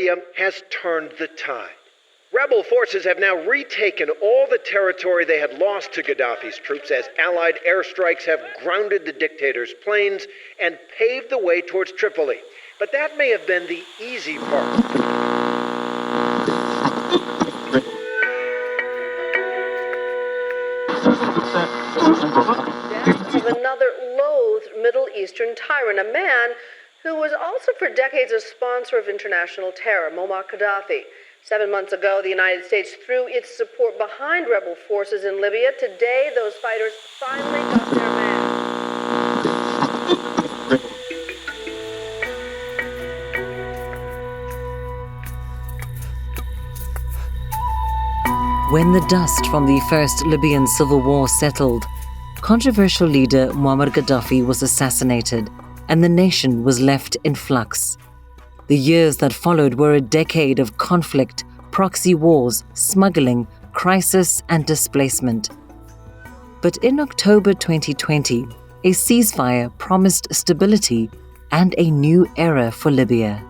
Libya has turned the tide. Rebel forces have now retaken all the territory they had lost to Gaddafi's troops as Allied airstrikes have grounded the dictator's planes and paved the way towards Tripoli. But that may have been the easy part. Death of another loathed Middle Eastern tyrant, a man who was also for decades a sponsor of international terror, Muammar Gaddafi. 7 months ago, the United States threw its support behind rebel forces in Libya. Today, those fighters finally got their man. When the dust from the first Libyan civil war settled, controversial leader Muammar Gaddafi was assassinated, and the nation was left in flux. The years that followed were a decade of conflict, proxy wars, smuggling, crisis, and displacement. But in October 2020, a ceasefire promised stability and a new era for Libya.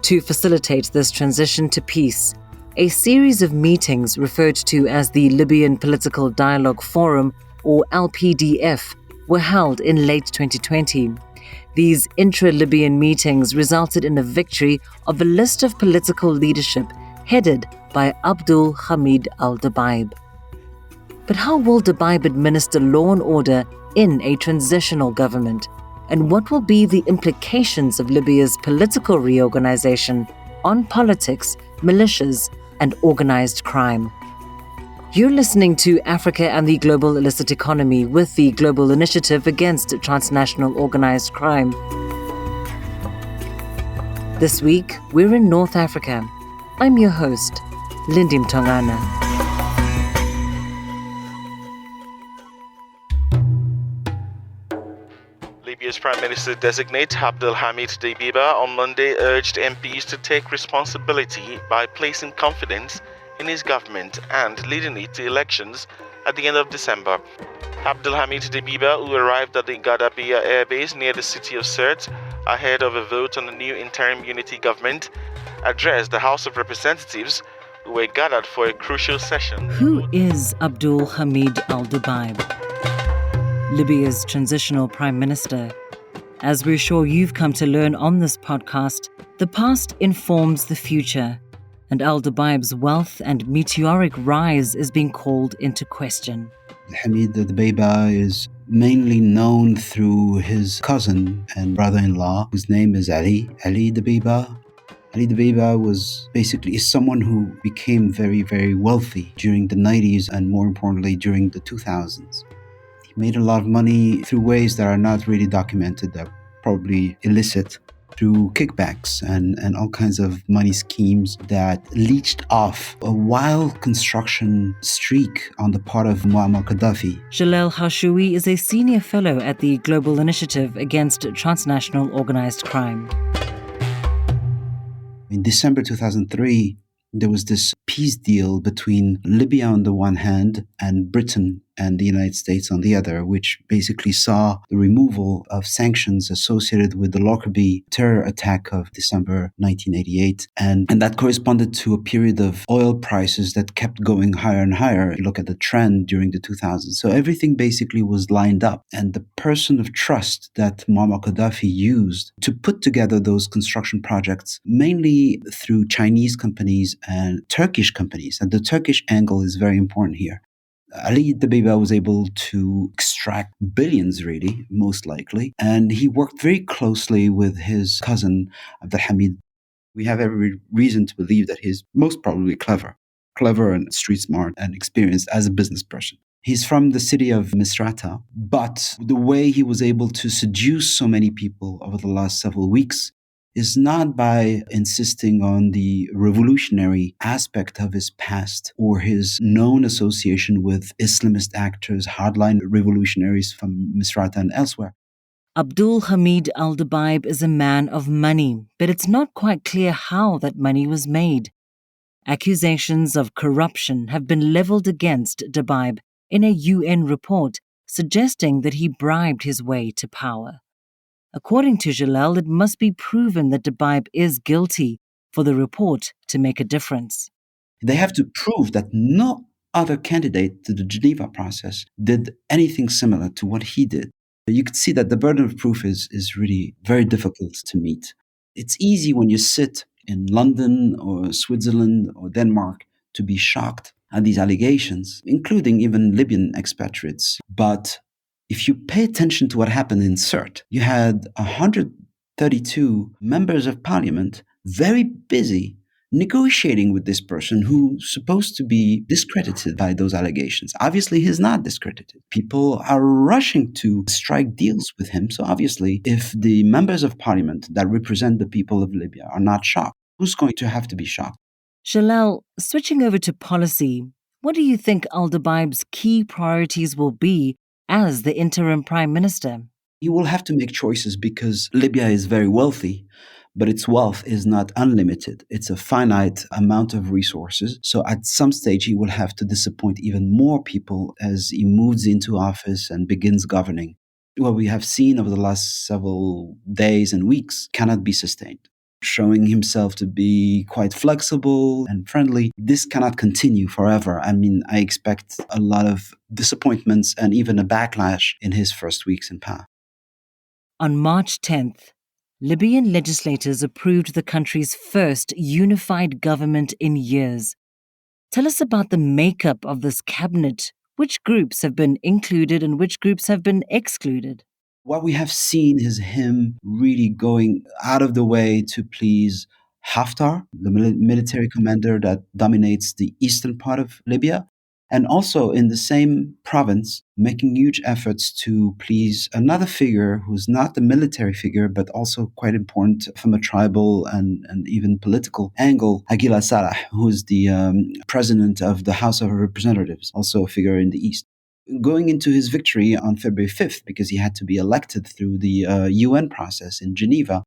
To facilitate this transition to peace, a series of meetings referred to as the Libyan Political Dialogue Forum, or LPDF, were held in late 2020. These intra-Libyan meetings resulted in a victory of a list of political leadership headed by Abdul Hamid al-Dabaiba. But how will Dbeibah administer law and order in a transitional government? And what will be the implications of Libya's political reorganization on politics, militias, and organized crime? You're listening to Africa and the Global Illicit Economy with the Global Initiative Against Transnational Organized Crime. This week, we're in North Africa. I'm your host, Lindy Mtongana. Libya's Prime Minister-designate Abdul Hamid Dbeibah on Monday urged MPs to take responsibility by placing confidence in his government and leading it to elections at the end of December. Abdul Hamid Dbeibah, who arrived at the Dbeibah airbase near the city of Sirte ahead of a vote on the new interim unity government, addressed the House of Representatives, who were gathered for a crucial session. Who is Abdul Hamid al-Dabaiba, Libya's transitional prime minister? As we're sure you've come to learn on this podcast, the past informs the future, and al-Dabaiba's wealth and meteoric rise is being called into question. Hamid Dbeibah is mainly known through his cousin and brother-in-law, whose name is Ali Dbeibah. Ali Dbeibah is someone who became very, very wealthy during the 90s and more importantly during the 2000s. He made a lot of money through ways that are not really documented, that are probably illicit, through kickbacks and all kinds of money schemes that leached off a wild construction streak on the part of Muammar Gaddafi. Jalal Hashoui is a senior fellow at the Global Initiative Against Transnational Organized Crime. In December 2003, there was this peace deal between Libya on the one hand and Britain and the United States on the other, which basically saw the removal of sanctions associated with the Lockerbie terror attack of December 1988. And that corresponded to a period of oil prices that kept going higher and higher. Look at the trend during the 2000s. So everything basically was lined up. And the person of trust that Muammar Gaddafi used to put together those construction projects, mainly through Chinese companies and Turkish companies, and the Turkish angle is very important here. Ali Dbeibah was able to extract billions, really, most likely, and he worked very closely with his cousin, Abdul Hamid. We have every reason to believe that he's most probably clever and street smart and experienced as a business person. He's from the city of Misrata, but the way he was able to seduce so many people over the last several weeks is not by insisting on the revolutionary aspect of his past or his known association with Islamist actors, hardline revolutionaries from Misrata and elsewhere. Abdul Hamid al-Dabaiba is a man of money, but it's not quite clear how that money was made. Accusations of corruption have been leveled against Dbeibah in a UN report suggesting that he bribed his way to power. According to Jalal, it must be proven that Dbeibah is guilty for the report to make a difference. They have to prove that no other candidate to the Geneva process did anything similar to what he did. You could see that the burden of proof is really very difficult to meet. It's easy when you sit in London or Switzerland or Denmark to be shocked at these allegations, including even Libyan expatriates. But if you pay attention to what happened in CERT, you had 132 members of parliament very busy negotiating with this person who's supposed to be discredited by those allegations. Obviously, he's not discredited. People are rushing to strike deals with him. So obviously, if the members of parliament that represent the people of Libya are not shocked, who's going to have to be shocked? Jalal, switching over to policy, what do you think al-Dabaiba's key priorities will be as the interim prime minister? He will have to make choices because Libya is very wealthy, but its wealth is not unlimited. It's a finite amount of resources. So at some stage, he will have to disappoint even more people as he moves into office and begins governing. What we have seen over the last several days and weeks cannot be sustained. Showing himself to be quite flexible and friendly, this cannot continue forever. I mean, I expect a lot of disappointments and even a backlash in his first weeks in power. On March 10th, Libyan legislators approved the country's first unified government in years. Tell us about the makeup of this cabinet. Which groups have been included and which groups have been excluded? What we have seen is him really going out of the way to please Haftar, the military commander that dominates the eastern part of Libya, and also in the same province, making huge efforts to please another figure who's not the military figure, but also quite important from a tribal and even political angle, Aguila Salah, who is the president of the House of Representatives, also a figure in the east. Going into his victory on February 5th, because he had to be elected through the UN process in Geneva,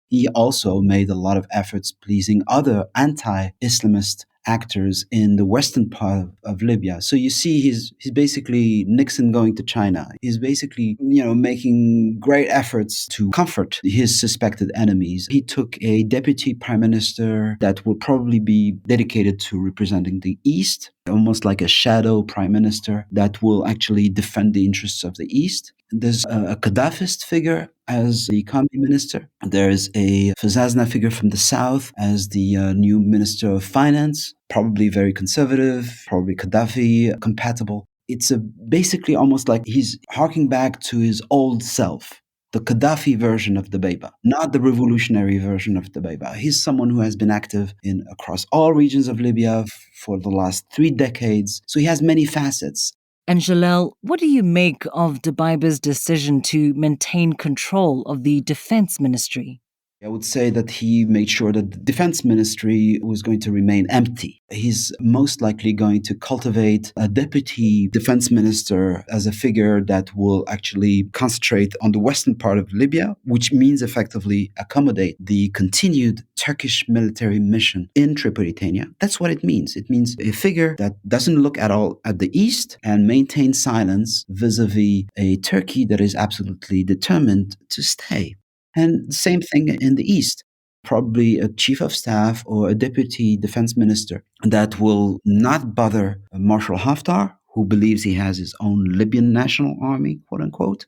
he also made a lot of efforts pleasing other anti-Islamist actors in the western part of Libya. So you see he's basically Nixon going to China. He's basically, making great efforts to comfort his suspected enemies. He took a deputy prime minister that will probably be dedicated to representing the East, almost like a shadow prime minister that will actually defend the interests of the East. There's a Gaddafist figure as the economy minister. There's a Fazazna figure from the south as the new minister of finance, probably very conservative, probably Gaddafi compatible. It's basically almost like he's harking back to his old self, the Gaddafi version of Dbeibah, not the revolutionary version of Dbeibah. He's someone who has been active across all regions of Libya for the last 3 decades. So he has many facets. And Jalal, what do you make of Dbeiba's decision to maintain control of the defense ministry? I would say that he made sure that the defense ministry was going to remain empty. He's most likely going to cultivate a deputy defense minister as a figure that will actually concentrate on the western part of Libya, which means effectively accommodate the continued Turkish military mission in Tripolitania. That's what it means. It means a figure that doesn't look at all at the east and maintains silence vis-a-vis a Turkey that is absolutely determined to stay. And same thing in the East, probably a chief of staff or a deputy defense minister that will not bother Marshal Haftar, who believes he has his own Libyan national army, quote unquote.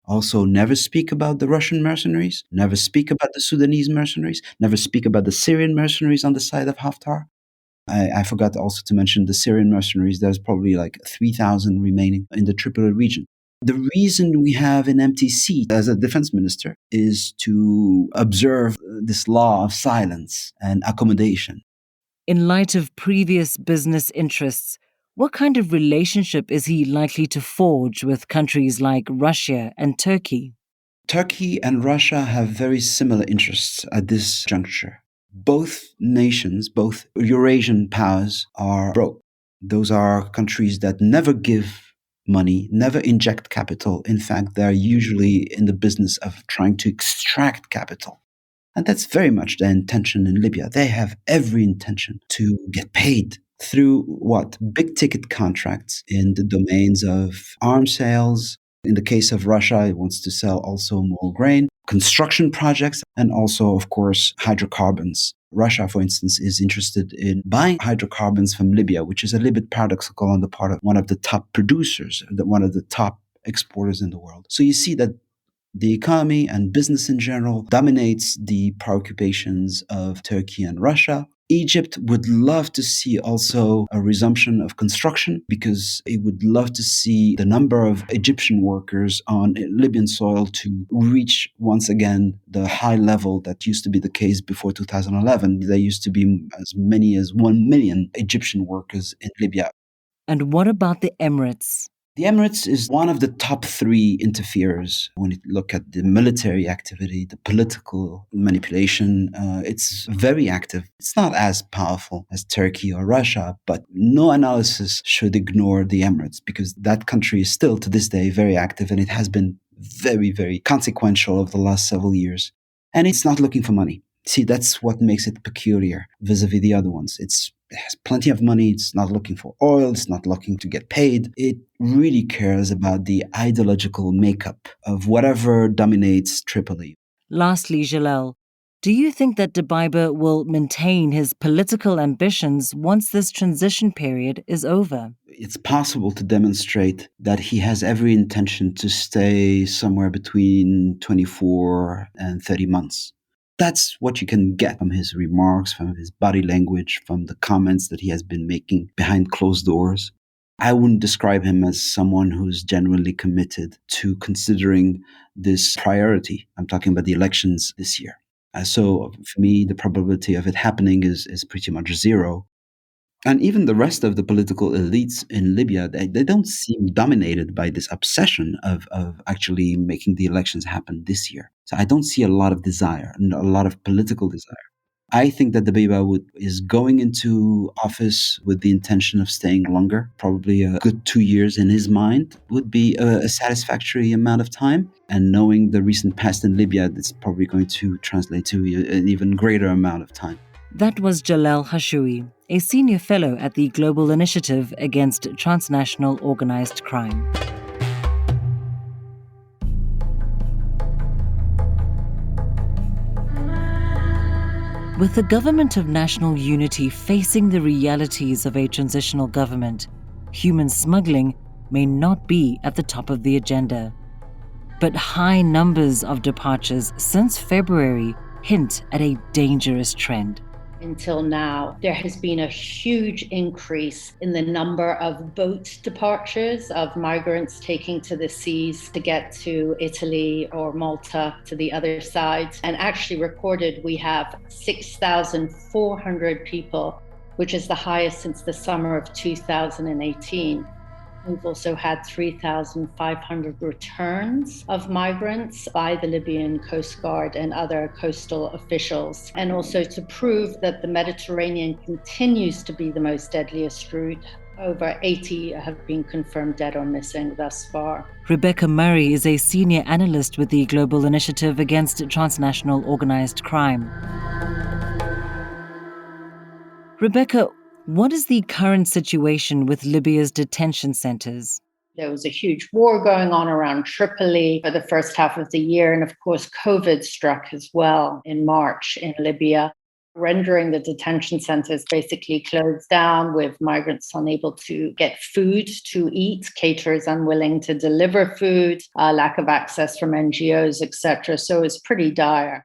Also, never speak about the Russian mercenaries, never speak about the Sudanese mercenaries, never speak about the Syrian mercenaries on the side of Haftar. I forgot also to mention the Syrian mercenaries. There's probably like 3,000 remaining in the Tripoli region. The reason we have an empty seat as a defense minister is to observe this law of silence and accommodation. In light of previous business interests, what kind of relationship is he likely to forge with countries like Russia and Turkey? Turkey and Russia have very similar interests at this juncture. Both nations, both Eurasian powers, are broke. Those are countries that never give money, never inject capital. In fact, they're usually in the business of trying to extract capital. And that's very much the intention in Libya. They have every intention to get paid through big ticket contracts in the domains of arms sales, In the case of Russia, it wants to sell also more grain, construction projects, and also, of course, hydrocarbons. Russia, for instance, is interested in buying hydrocarbons from Libya, which is a little bit paradoxical on the part of one of the top producers, one of the top exporters in the world. So you see that the economy and business in general dominates the preoccupations of Turkey and Russia. Egypt would love to see also a resumption of construction because it would love to see the number of Egyptian workers on Libyan soil to reach once again the high level that used to be the case before 2011. There used to be as many as 1 million Egyptian workers in Libya. And what about the Emirates? The Emirates is one of the top three interferers when you look at the military activity, the political manipulation. It's very active. It's not as powerful as Turkey or Russia, but no analysis should ignore the Emirates because that country is still to this day very active and it has been very, very consequential over the last several years. And it's not looking for money. See, that's what makes it peculiar vis-a-vis the other ones. It has plenty of money. It's not looking for oil. It's not looking to get paid. It really cares about the ideological makeup of whatever dominates Tripoli. Lastly, Jalal, do you think that Dbeibah will maintain his political ambitions once this transition period is over? It's possible to demonstrate that he has every intention to stay somewhere between 24 and 30 months. That's what you can get from his remarks, from his body language, from the comments that he has been making behind closed doors. I wouldn't describe him as someone who's genuinely committed to considering this priority. I'm talking about the elections this year. So for me, the probability of it happening is pretty much zero. And even the rest of the political elites in Libya, they don't seem dominated by this obsession of actually making the elections happen this year. So I don't see a lot of desire, and a lot of political desire. I think that Dbeibah is going into office with the intention of staying longer. Probably a good 2 years in his mind would be a satisfactory amount of time. And knowing the recent past in Libya, it's probably going to translate to an even greater amount of time. That was Jalal Hashoui, a senior fellow at the Global Initiative Against Transnational Organized Crime. With the government of national unity facing the realities of a transitional government, human smuggling may not be at the top of the agenda. But high numbers of departures since February hint at a dangerous trend. Until now, there has been a huge increase in the number of boat departures of migrants taking to the seas to get to Italy or Malta to the other side. And actually recorded, we have 6,400 people, which is the highest since the summer of 2018. We've also had 3,500 returns of migrants by the Libyan Coast Guard and other coastal officials. And also to prove that the Mediterranean continues to be the most deadliest route, over 80 have been confirmed dead or missing thus far. Rebecca Murray is a senior analyst with the Global Initiative Against Transnational Organized Crime. Rebecca, what is the current situation with Libya's detention centers? There was a huge war going on around Tripoli for the first half of the year. And of course, COVID struck as well in March in Libya, rendering the detention centers basically closed down, with migrants unable to get food to eat, caterers unwilling to deliver food, lack of access from NGOs, etc. So it's pretty dire.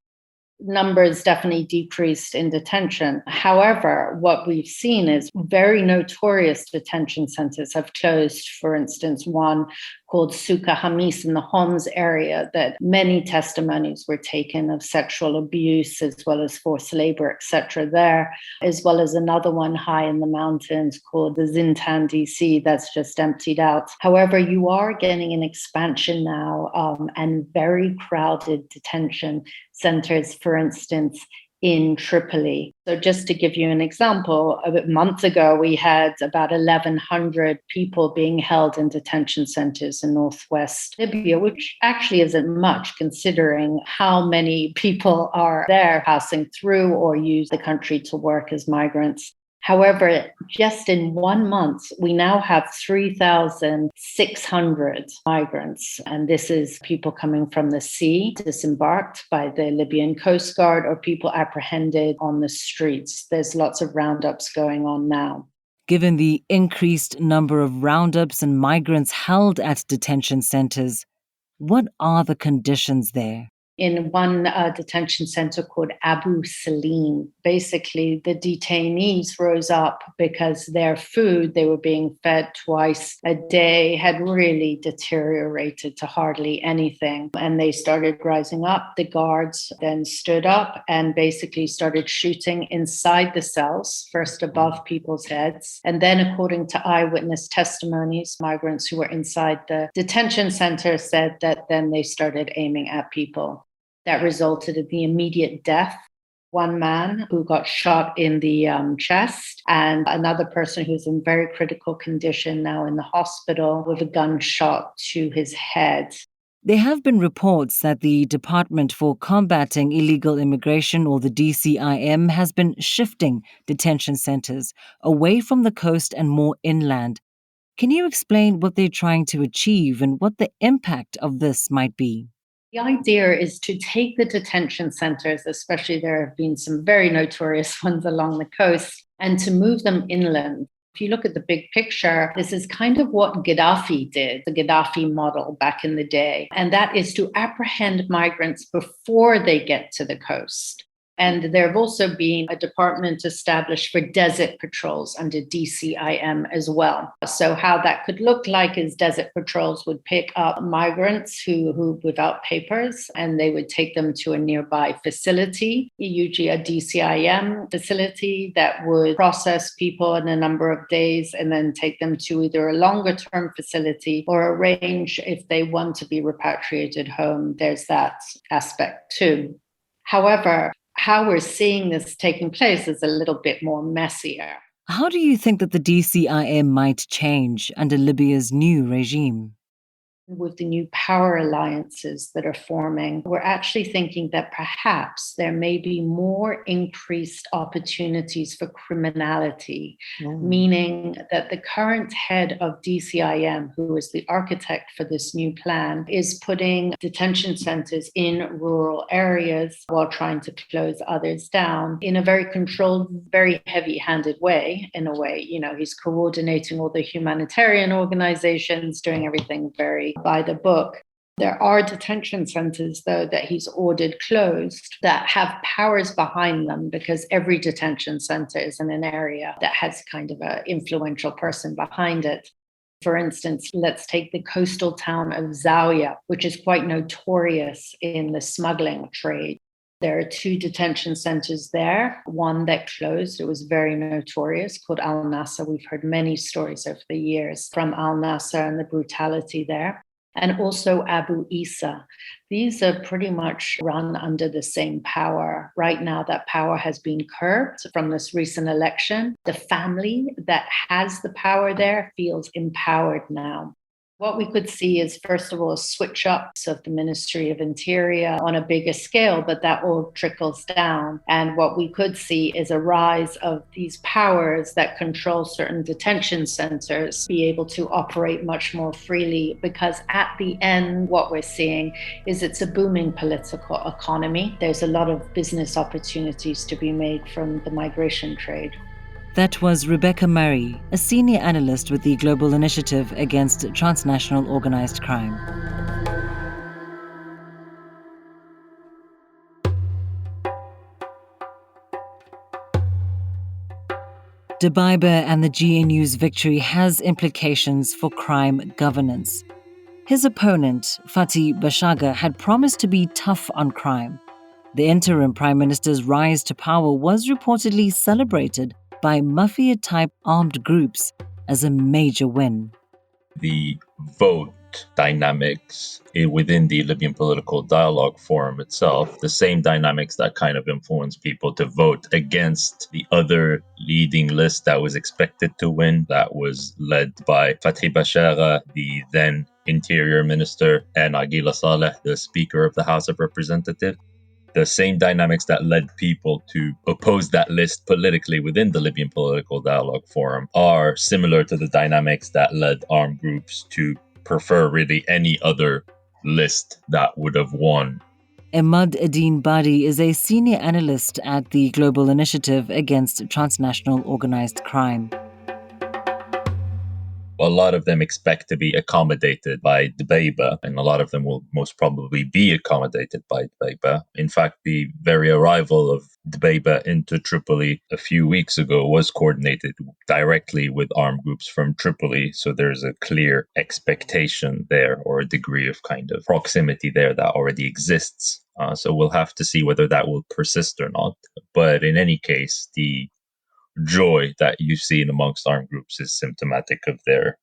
Numbers definitely decreased in detention. However, what we've seen is very notorious detention centers have closed. For instance, one called Suka Hamis in the Homs area, that many testimonies were taken of sexual abuse as well as forced labor, etc. there, as well as another one high in the mountains called the Zintan DC that's just emptied out. However, you are getting an expansion now and very crowded detention centers, for instance, in Tripoli. So just to give you an example, a month ago, we had about 1,100 people being held in detention centers in northwest Libya, which actually isn't much considering how many people are there passing through or use the country to work as migrants. However, just in 1 month, we now have 3,600 migrants. And this is people coming from the sea, disembarked by the Libyan Coast Guard, or people apprehended on the streets. There's lots of roundups going on now. Given the increased number of roundups and migrants held at detention centers, what are the conditions there? In one detention center called Abu Salim, basically the detainees rose up because their food, they were being fed twice a day, had really deteriorated to hardly anything. And they started rising up. The guards then stood up and basically started shooting inside the cells, first above people's heads. And then, according to eyewitness testimonies, migrants who were inside the detention center said that then they started aiming at people. That resulted in the immediate death. One man who got shot in the chest, and another person who's in very critical condition now in the hospital with a gunshot to his head. There have been reports that the Department for Combating Illegal Immigration, or the DCIM, has been shifting detention centers away from the coast and more inland. Can you explain what they're trying to achieve and what the impact of this might be? The idea is to take the detention centers, especially there have been some very notorious ones along the coast, and to move them inland. If you look at the big picture, this is kind of what Gaddafi did, the Gaddafi model back in the day. And that is to apprehend migrants before they get to the coast. And there have also been a department established for desert patrols under DCIM as well. So how that could look like is desert patrols would pick up migrants who without papers, and they would take them to a nearby facility, usually a DCIM facility that would process people in a number of days and then take them to either a longer term facility or arrange if they want to be repatriated home. There's that aspect too. However, how we're seeing this taking place is a little bit more messier. How do you think that the DCIM might change under Libya's new regime? With the new power alliances that are forming, we're actually thinking that perhaps there may be more increased opportunities for criminality, meaning that the current head of DCIM, who is the architect for this new plan, is putting detention centers in rural areas while trying to close others down in a very controlled, very heavy-handed way, in a way. You know, he's coordinating all the humanitarian organizations, doing everything very by the book. There are detention centers, though, that he's ordered closed that have powers behind them because every detention center is in an area that has kind of an influential person behind it. For instance, let's take the coastal town of Zawiya, which is quite notorious in the smuggling trade. There are 2 detention centers there, one that closed. It was very notorious, called Al-Nasser. We've heard many stories over the years from Al-Nasser and the brutality there. And also Abu Isa. These are pretty much run under the same power. Right now, that power has been curbed from this recent election. The family that has the power there feels empowered now. What we could see is, first of all, a switch up of the Ministry of Interior on a bigger scale, but that all trickles down. And what we could see is a rise of these powers that control certain detention centers be able to operate much more freely, because at the end, what we're seeing is it's a booming political economy. There's a lot of business opportunities to be made from the migration trade. That was Rebecca Murray, a senior analyst with the Global Initiative Against Transnational Organized Crime. Dbeibah and the GNU's victory has implications for crime governance. His opponent, Fathi Bashagha, had promised to be tough on crime. The interim prime minister's rise to power was reportedly celebrated by mafia-type armed groups as a major win. The vote dynamics within the Libyan Political Dialogue Forum itself, the same dynamics that kind of influence people to vote against the other leading list that was expected to win, that was led by Fathi Bashagha, the then Interior Minister, and Aguila Saleh, the Speaker of the House of Representatives. The same dynamics that led people to oppose that list politically within the Libyan Political Dialogue Forum are similar to the dynamics that led armed groups to prefer really any other list that would have won. Ahmad Eddin Badi is a senior analyst at the Global Initiative Against Transnational Organized Crime. A lot of them expect to be accommodated by Dbeibah, and a lot of them will most probably be accommodated by Dbeibah. In fact, the very arrival of Dbeibah into Tripoli a few weeks ago was coordinated directly with armed groups from Tripoli, so there's a clear expectation there, or a degree of kind of proximity there that already exists. So we'll have to see whether that will persist or not. But in any case, the joy that you've seen amongst armed groups is symptomatic of their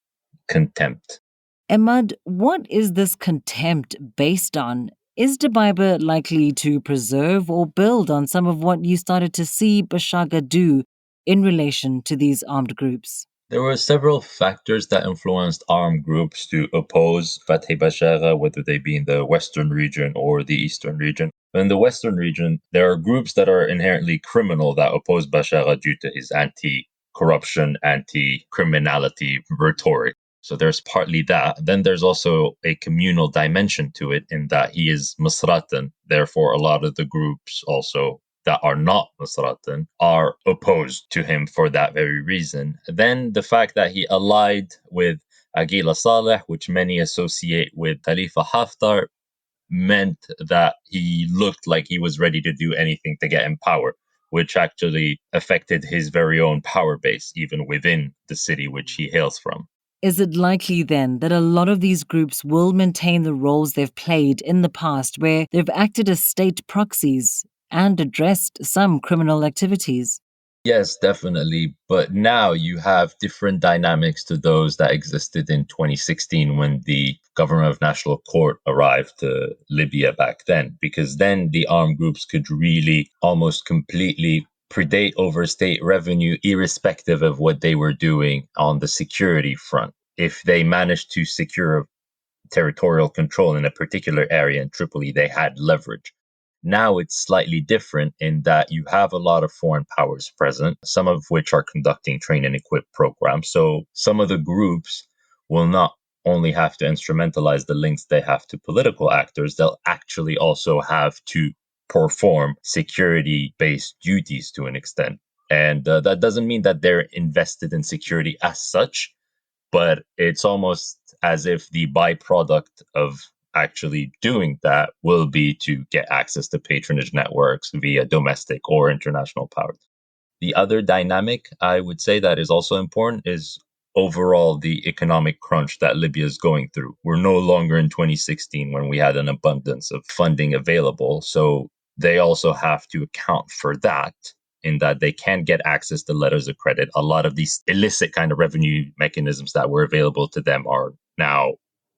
contempt. Ahmad, what is this contempt based on? Is Dbeibah likely to preserve or build on some of what you started to see Bashaga do in relation to these armed groups? There were several factors that influenced armed groups to oppose Fathi Bashagha, whether they be in the western region or the eastern region. In the western region, there are groups that are inherently criminal that oppose Bashagha due to his anti-corruption, anti-criminality rhetoric. So there's partly that. Then there's also a communal dimension to it in that he is Misratan. Therefore, a lot of the groups also that are not Misratan are opposed to him for that very reason. Then the fact that he allied with Aguila Saleh, which many associate with Khalifa Haftar, meant that he looked like he was ready to do anything to get in power, which actually affected his very own power base, even within the city which he hails from. Is it likely then that a lot of these groups will maintain the roles they've played in the past, where they've acted as state proxies and addressed some criminal activities? Yes, definitely. But now you have different dynamics to those that existed in 2016 when the Government of National Court arrived to Libya back then, because then the armed groups could really almost completely predate over state revenue, irrespective of what they were doing on the security front. If they managed to secure territorial control in a particular area in Tripoli, they had leverage. Now it's slightly different in that you have a lot of foreign powers present, some of which are conducting train and equip programs. So some of the groups will not only have to instrumentalize the links they have to political actors, they'll actually also have to perform security-based duties to an extent. And that doesn't mean that they're invested in security as such, but it's almost as if the byproduct of actually doing that will be to get access to patronage networks via domestic or international powers. The other dynamic I would say that is also important is overall the economic crunch that Libya is going through. We're no longer in 2016 when we had an abundance of funding available. So they also have to account for that, in that they can get access to letters of credit. A lot of these illicit kind of revenue mechanisms that were available to them are now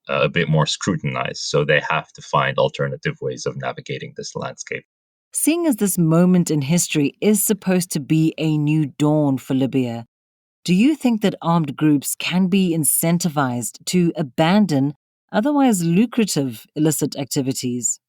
a bit more scrutinized. So they have to find alternative ways of navigating this landscape. Seeing as this moment in history is supposed to be a new dawn for Libya, do you think that armed groups can be incentivized to abandon otherwise lucrative illicit activities?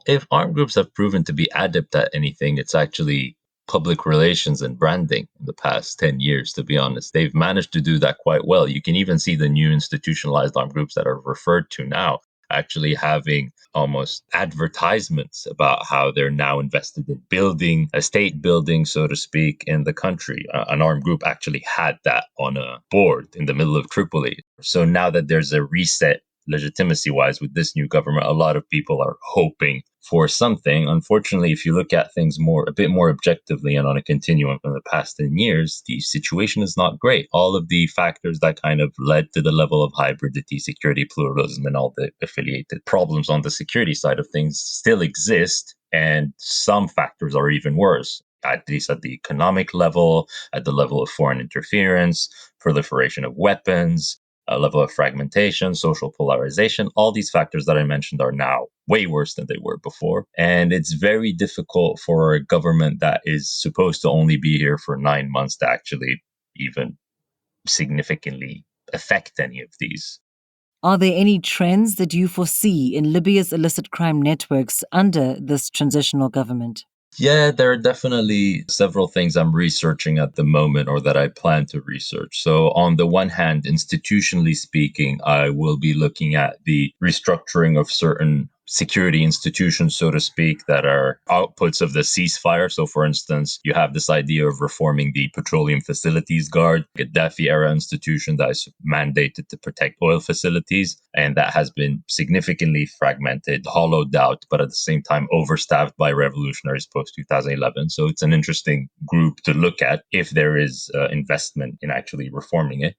If armed groups have proven to be adept at anything, it's actually public relations and branding in the past 10 years, to be honest. They've managed to do that quite well. You can even see the new institutionalized armed groups that are referred to now actually having almost advertisements about how they're now invested in building a state building, so to speak, in the country. An armed group actually had that on a board in the middle of Tripoli. So now that there's a reset legitimacy-wise with this new government, a lot of people are hoping for something. Unfortunately, if you look at things a bit more objectively and on a continuum from the past 10 years, the situation is not great. All of the factors that kind of led to the level of hybridity, security, pluralism, and all the affiliated problems on the security side of things still exist. And some factors are even worse, at least at the economic level, at the level of foreign interference, proliferation of weapons, a level of fragmentation, social polarization. All these factors that I mentioned are now way worse than they were before. And it's very difficult for a government that is supposed to only be here for 9 months to actually even significantly affect any of these. Are there any trends that you foresee in Libya's illicit crime networks under this transitional government? Yeah, there are definitely several things I'm researching at the moment or that I plan to research. So, on the one hand, institutionally speaking, I will be looking at the restructuring of certain security institutions, so to speak, that are outputs of the ceasefire. So, for instance, you have this idea of reforming the Petroleum Facilities Guard, Gaddafi era institution that is mandated to protect oil facilities. And that has been significantly fragmented, hollowed out, but at the same time overstaffed by revolutionaries post 2011. So, it's an interesting group to look at if there is investment in actually reforming it.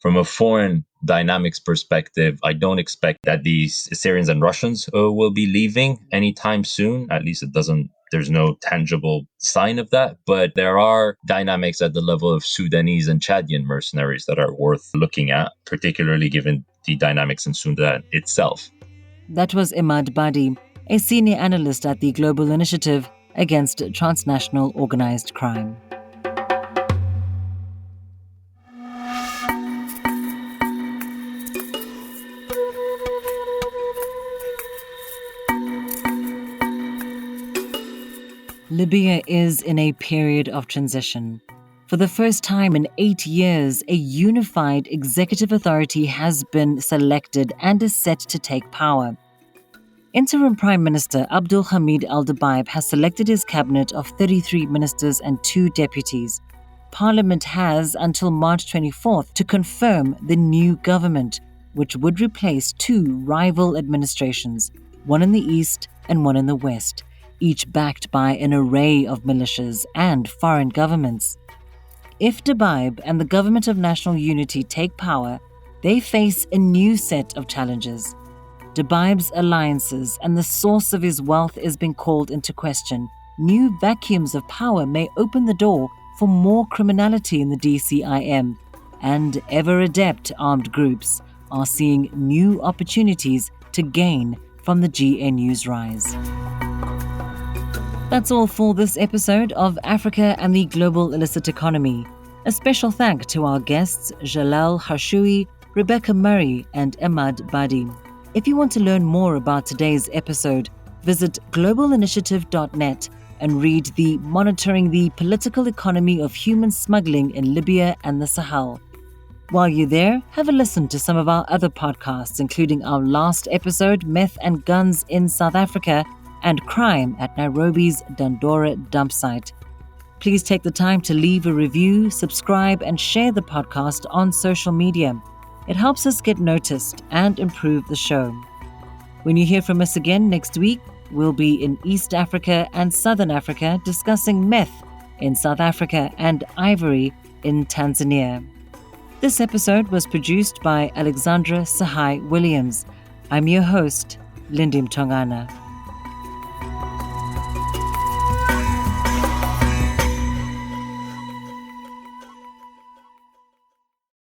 From a foreign dynamics perspective, I don't expect that these Syrians and Russians will be leaving anytime soon. At least there's no tangible sign of that. But there are dynamics at the level of Sudanese and Chadian mercenaries that are worth looking at, particularly given the dynamics in Sudan itself. That was Imad Badi, a senior analyst at the Global Initiative Against Transnational Organized Crime. Libya is in a period of transition. For the first time in 8 years, a unified executive authority has been selected and is set to take power. Interim Prime Minister Abdul Hamid al-Dabaiba has selected his cabinet of 33 ministers and 2 deputies. Parliament has until March 24th to confirm the new government, which would replace 2 rival administrations, one in the east and one in the west, each backed by an array of militias and foreign governments. If Dbeibah and the Government of National Unity take power, they face a new set of challenges. Dbeibah's alliances and the source of his wealth is being called into question. New vacuums of power may open the door for more criminality in the DCIM, and ever-adept armed groups are seeing new opportunities to gain from the GNU's rise. That's all for this episode of Africa and the Global Illicit Economy. A special thank to our guests Jalal Harshoui, Rebecca Murray, and Imad Badi. If you want to learn more about today's episode, visit globalinitiative.net and read the Monitoring the Political Economy of Human Smuggling in Libya and the Sahel. While you're there, have a listen to some of our other podcasts, including our last episode, Meth and Guns in South Africa, and Crime at Nairobi's Dandora dump site. Please take the time to leave a review, subscribe, and share the podcast on social media. It helps us get noticed and improve the show. When you hear from us again next week, we'll be in East Africa and Southern Africa discussing meth in South Africa and ivory in Tanzania. This episode was produced by Alexandra Sahai Williams. I'm your host, Lindy Mtongana.